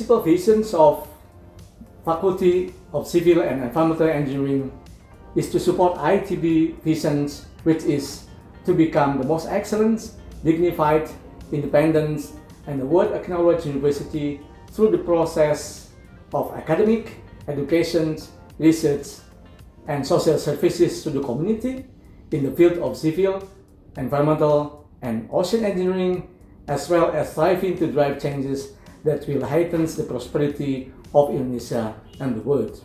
principal visions of Faculty of Civil and Environmental Engineering is to support ITB visions, which is to become the most excellent, dignified, independent, and world-acknowledged university through the process of academic, education, research, and social services to the community in the field of civil, environmental, and ocean engineering, as well as striving to drive changes that will heighten the prosperity of Indonesia and the world.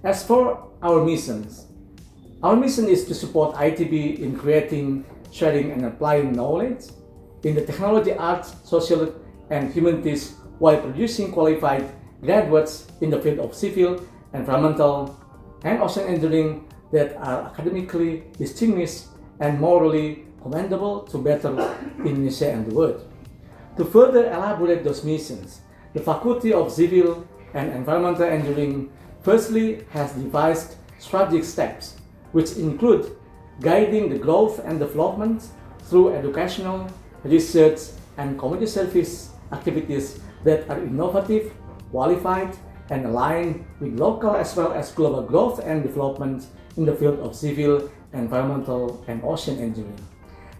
As for our mission is to support ITB in creating, sharing, and applying knowledge in the technology, arts, social, and humanities while producing qualified graduates in the field of civil, environmental, and ocean engineering that are academically distinguished and morally commendable to better Indonesia and the world. To further elaborate those missions, the Faculty of Civil and Environmental Engineering firstly has devised strategic steps, which include guiding the growth and development through educational, research, and community service activities that are innovative, qualified, and aligned with local as well as global growth and development in the field of civil, environmental, and ocean engineering.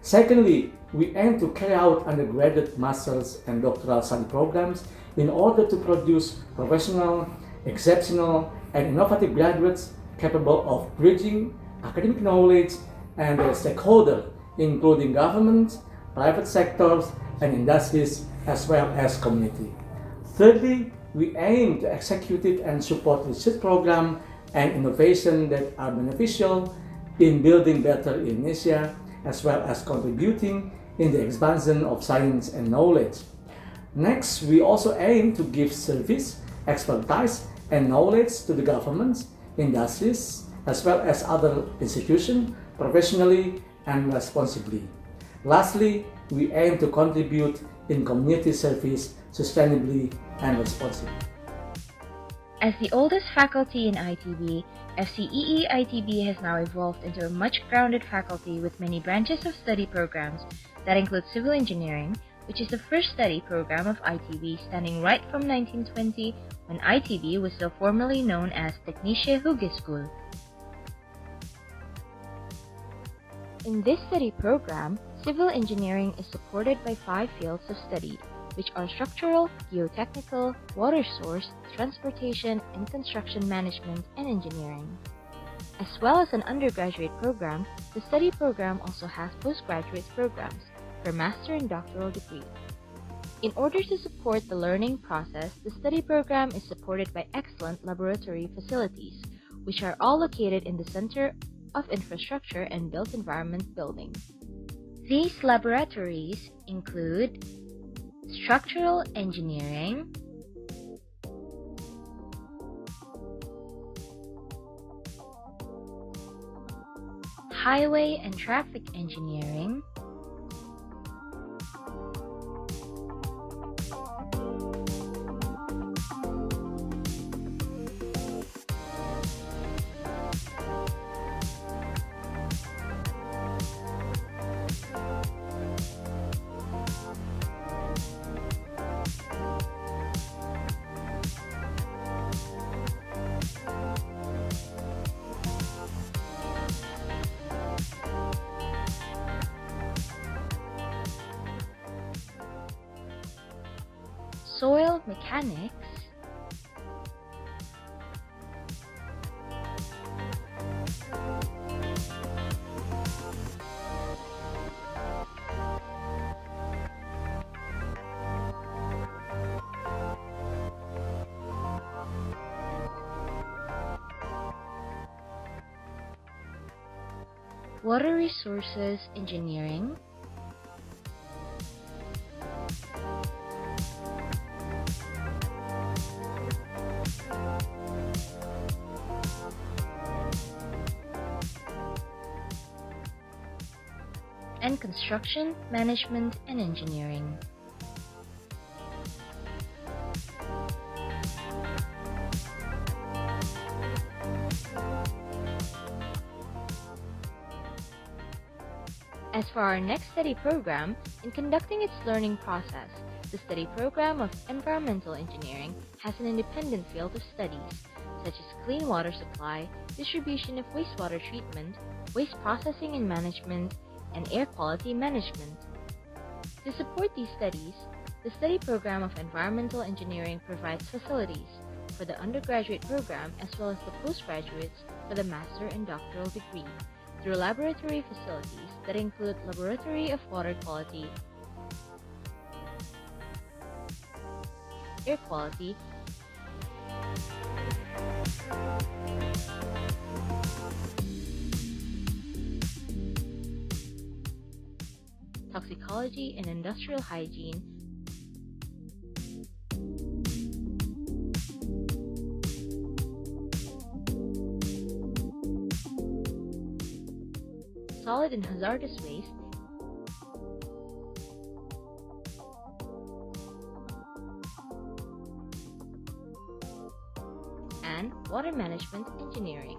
Secondly, we aim to carry out undergraduate, master's, and doctoral study programs in order to produce professional, exceptional, and innovative graduates capable of bridging academic knowledge and their stakeholders, including government, private sectors, and industries, as well as community. Thirdly, we aim to execute and support research programs and innovation that are beneficial in building better Indonesia, as well as contributing in the expansion of science and knowledge. Next, we also aim to give service, expertise, and knowledge to the government, industries, as well as other institutions professionally and responsibly. Lastly, we aim to contribute in community service sustainably and responsibly. As the oldest faculty in ITB, FCEE ITB has now evolved into a much grounded faculty with many branches of study programs that include civil engineering, which is the first study program of ITB standing right from 1920 when ITB was still formerly known as Teknik School. In this study program, civil engineering is supported by 5 fields of study, which are structural, geotechnical, water source, transportation, and construction management and engineering. As well as an undergraduate program, the study program also has postgraduate programs for master and doctoral degree. In order to support the learning process, the study program is supported by excellent laboratory facilities, which are all located in the Center of Infrastructure and Built Environment building. These laboratories include structural engineering, highway and traffic engineering, soil mechanics, water resources engineering, and construction management and engineering. As for our next study program, in conducting its learning process, The study program of Environmental Engineering has an independent field of studies, such as clean water supply, distribution of wastewater treatment, waste processing and management, and air quality management. To support these studies, the study program of Environmental Engineering provides facilities for the undergraduate program as well as the postgraduates for the master and doctoral degree through laboratory facilities that include Laboratory of Water Quality, Air Quality, Toxicology and Industrial Hygiene, Solid and Hazardous Waste, and Water Management Engineering.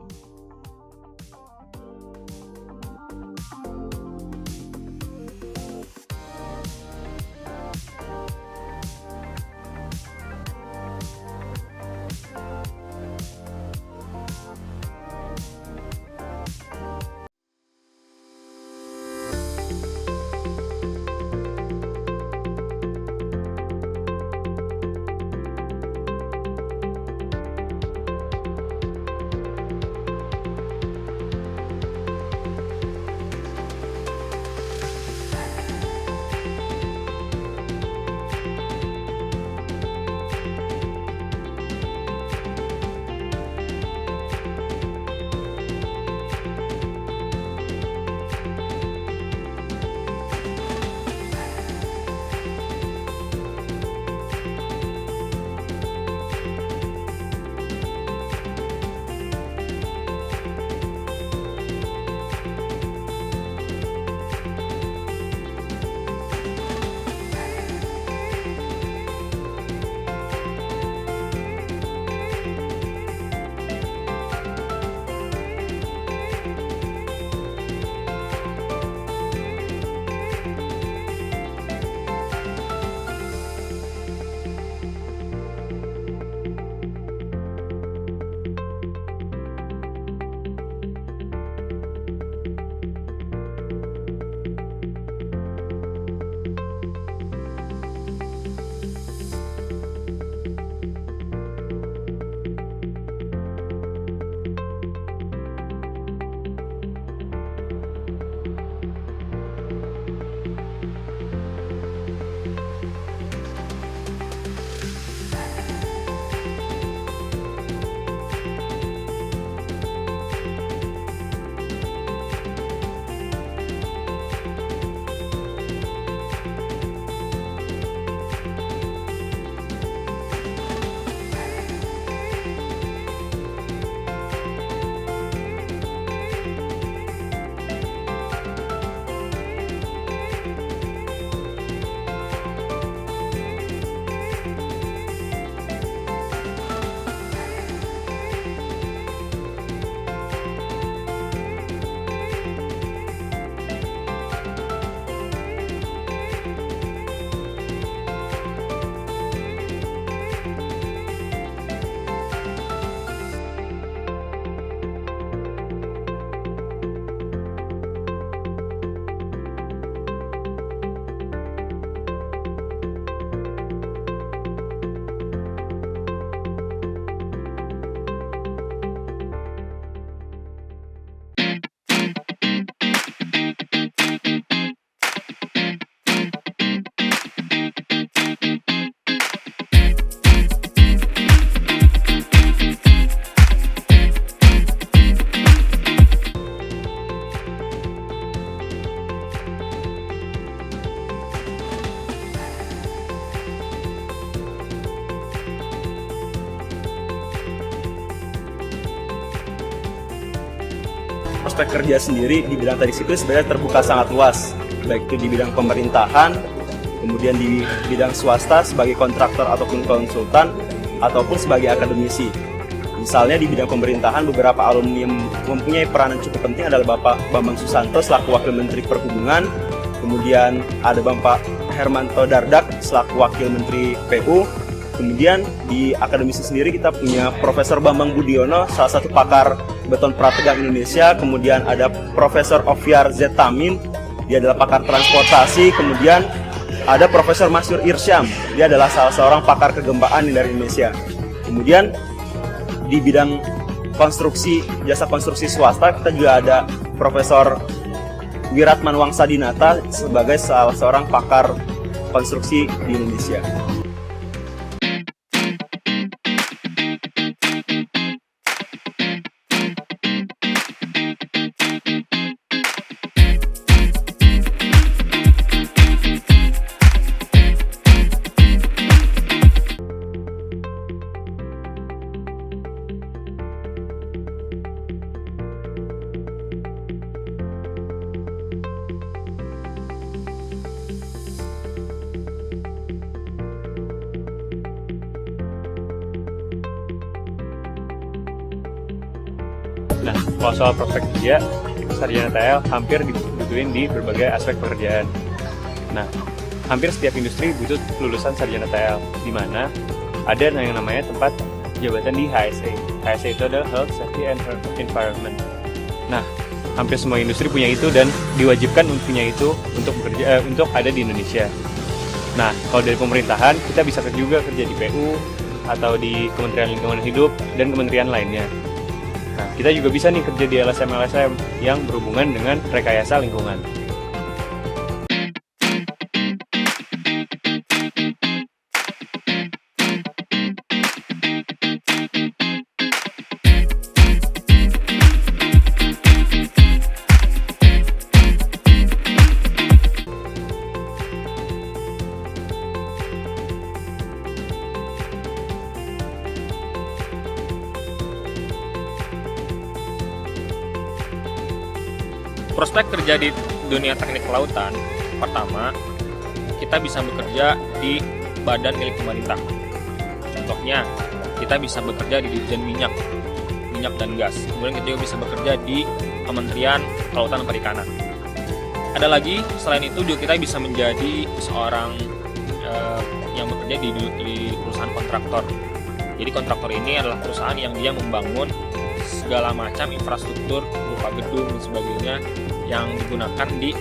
prospek kerja sendiri di bidang teknik sipil sebenarnya terbuka sangat luas, baik itu di bidang pemerintahan, kemudian di bidang swasta sebagai kontraktor ataupun konsultan, ataupun sebagai akademisi. Misalnya di bidang pemerintahan, beberapa alumni yang mempunyai peranan cukup penting adalah Bapak Bambang Susanto selaku Wakil Menteri Perhubungan, kemudian ada Bapak Hermanto Dardak selaku Wakil Menteri PU. Kemudian di akademisi sendiri kita punya Profesor Bambang Budiono, salah satu pakar beton prategang Indonesia. Kemudian ada Profesor Oviar Zetamin, dia adalah pakar transportasi. Kemudian ada Profesor Masyur Irsyam, dia adalah salah seorang pakar kegempaan dari Indonesia. Kemudian di bidang konstruksi, jasa konstruksi swasta, kita juga ada Profesor Wiratman Wangsadinata sebagai salah seorang pakar konstruksi di Indonesia. Nah, kalau soal prospek kerja, sarjana TL hampir dibutuhin di berbagai aspek pekerjaan. Nah, hampir setiap industri butuh lulusan sarjana TL, di mana ada yang namanya tempat jabatan di HSE. HSE itu adalah Health, Safety, and Environment. Nah, hampir semua industri punya itu dan diwajibkan punya itu untuk bekerja, untuk ada di Indonesia. Nah, kalau dari pemerintahan, kita bisa juga kerja di PU atau di Kementerian Lingkungan Hidup dan kementerian lainnya. Nah, kita juga bisa nih kerja di LSM-LSM yang berhubungan dengan rekayasa lingkungan. Prospek kerja di dunia teknik kelautan, pertama, kita bisa bekerja di badan milik pemerintah. Contohnya, kita bisa bekerja di Dirjen Minyak dan Gas. Kemudian kita juga bisa bekerja di Kementerian Kelautan dan Perikanan. Ada lagi, selain itu juga kita bisa menjadi seorang yang bekerja di perusahaan kontraktor. Jadi kontraktor ini adalah perusahaan yang dia membangun segala macam infrastruktur berupa gedung dan sebagainya yang digunakan di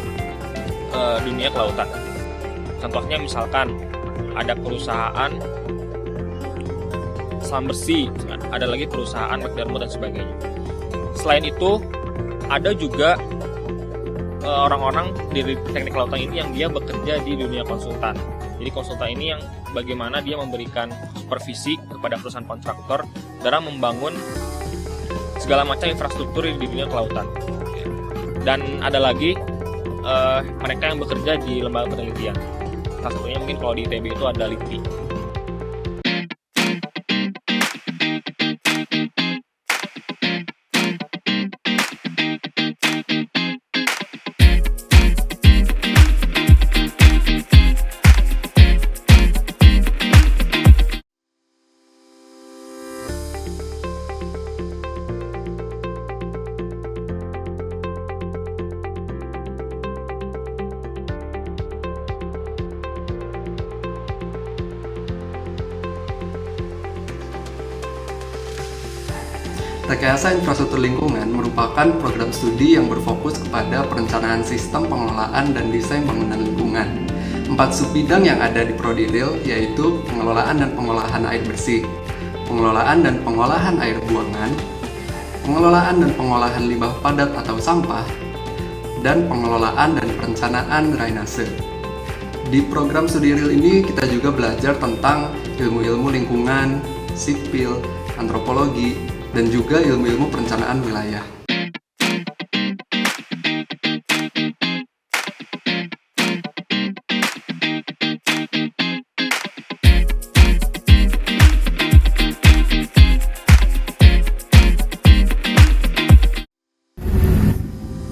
dunia kelautan. Contohnya misalkan ada perusahaan selam bersih, ada lagi perusahaan McDermott dan sebagainya. Selain itu ada juga orang-orang di teknik kelautan ini yang dia bekerja di dunia konsultan. Jadi konsultan ini yang bagaimana dia memberikan supervisi kepada perusahaan kontraktor dalam membangun segala macam infrastruktur di dunia kelautan. Dan ada lagi mereka yang bekerja di lembaga penelitian. Salah satunya mungkin kalau di ITB itu ada LIPI. Rekayasa infrastruktur lingkungan merupakan program studi yang berfokus kepada perencanaan sistem pengelolaan dan desain bangunan lingkungan. 4 subbidang yang ada di Prodi Real yaitu pengelolaan dan pengolahan air bersih, pengelolaan dan pengolahan air buangan, pengelolaan dan pengolahan limbah padat atau sampah, dan pengelolaan dan perencanaan drainase. Di program studi Real ini kita juga belajar tentang ilmu-ilmu lingkungan, sipil, antropologi, dan juga ilmu-ilmu perencanaan wilayah.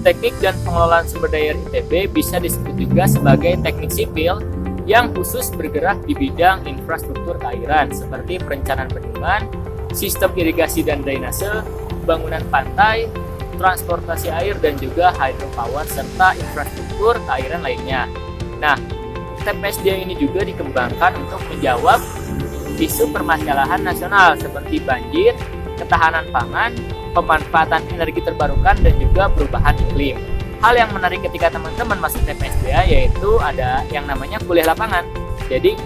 Teknik dan pengelolaan sumber daya ITB bisa disebut juga sebagai teknik sipil yang khusus bergerak di bidang infrastruktur keairan seperti perencanaan bendungan, sistem irigasi dan drainase, bangunan pantai, transportasi air dan juga hydropower serta infrastruktur keairan lainnya. Nah, TPSDA ini juga dikembangkan untuk menjawab isu permasalahan nasional seperti banjir, ketahanan pangan, pemanfaatan energi terbarukan, dan juga perubahan iklim. Hal yang menarik ketika teman-teman masuk TPSDA yaitu ada yang namanya kuliah lapangan. Jadi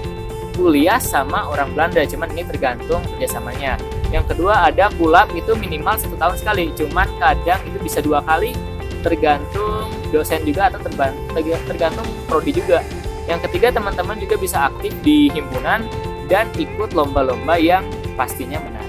kuliah sama orang Belanda, cuman ini tergantung kerjasamanya. Yang kedua ada kulap, itu minimal 1 tahun sekali, cuman kadang itu bisa 2 kali, tergantung dosen juga atau tergantung prodi juga. Yang ketiga teman-teman juga bisa aktif di himpunan dan ikut lomba-lomba yang pastinya menarik.